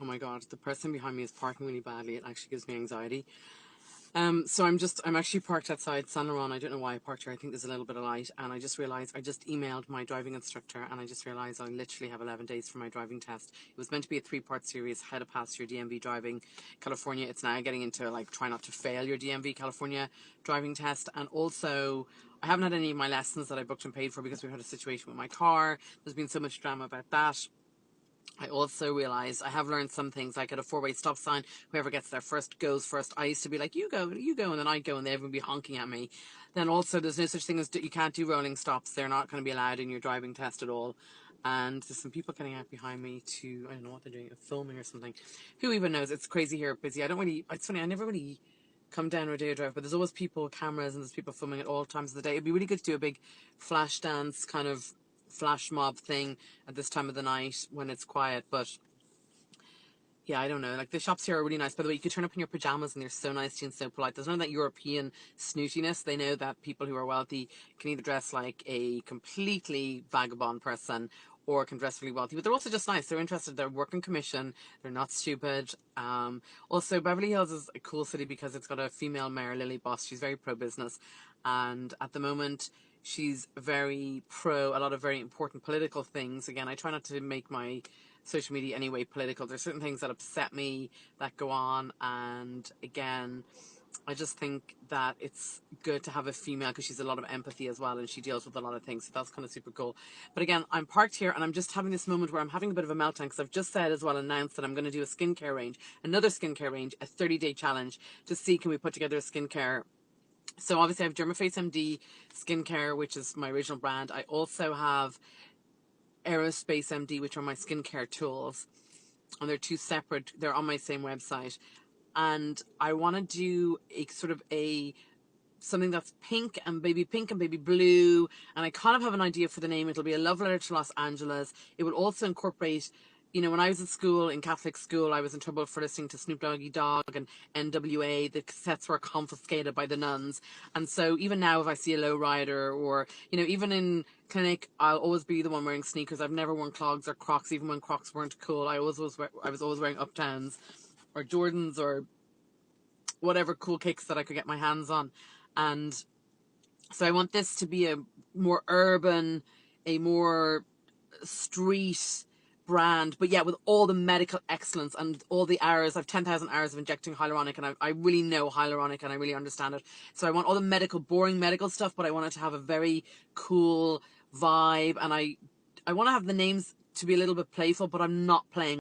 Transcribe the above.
Oh my god, the person behind me is parking really badly. It actually gives me anxiety. So I'm actually parked outside Saint Laurent. I don't know why I parked here. I think there's a little bit of light, and I just realised I just emailed my driving instructor, and I just realised I literally have 11 days for my driving test. It was meant to be a 3-part series: how to pass your DMV driving California. It's now getting into like try not to fail your DMV California driving test, and also I haven't had any of my lessons that I booked and paid for because we've had a situation with my car. There's been so much drama about that. I also realised I have learned some things, like at a 4-way stop sign, whoever gets there first goes first. I used to be like, you go, and then I'd go, and everyone would be honking at me. Then also, there's no such thing as, you can't do rolling stops. They're not going to be allowed in your driving test at all. And there's some people getting out behind me to, I don't know what they're doing, filming or something. Who even knows? It's crazy here, busy. It's funny, I never really come down Rodeo Drive, but there's always people, cameras, and there's people filming at all times of the day. It'd be really good to do a big flash dance kind of flash mob thing at this time of the night when it's quiet, but yeah, I don't know. Like, the shops here are really nice. By the way, you could turn up in your pajamas and they're so nice to you and so polite. There's none of that European snootiness. They know that people who are wealthy can either dress like a completely vagabond person or can dress really wealthy. But they're also just nice. They're interested. They're working commission. They're not stupid. Also, Beverly Hills is a cool city because it's got a female mayor, Lily Boss. She's very pro-business. And at the moment, she's very pro a lot of very important political things. Again, I try not to make my social media anyway political. There's certain things that upset me that go on, and again, I just think that it's good to have a female because she's a lot of empathy as well, and she deals with a lot of things, so that's kind of super cool. But again, I'm parked here and I'm just having this moment where I'm having a bit of a meltdown because I've just said as well, announced that I'm going to do a skincare range, another skincare range, a 30-day challenge to see can we put together a skincare. So obviously I have Dermaface MD skincare, which is my original brand. I also have Aerospace MD, which are my skincare tools, and they're two separate. They're on my same website, and I want to do a sort of a something that's pink and baby blue, and I kind of have an idea for the name. It'll be a love letter to Los Angeles. It will also incorporate, you know, when I was at school, in Catholic school, I was in trouble for listening to Snoop Doggy Dogg and NWA. The cassettes were confiscated by the nuns. And so even now, if I see a lowrider or, you know, even in clinic, I'll always be the one wearing sneakers. I've never worn clogs or Crocs, even when Crocs weren't cool. I was always wearing Uptowns or Jordans or whatever cool kicks that I could get my hands on. And so I want this to be a more urban, a more street brand, but yeah, with all the medical excellence and all the hours. I've 10,000 hours of injecting hyaluronic, and I really know hyaluronic and I really understand it. So I want all the medical, boring medical stuff, but I want it to have a very cool vibe, and I want to have the names to be a little bit playful, but I'm not playing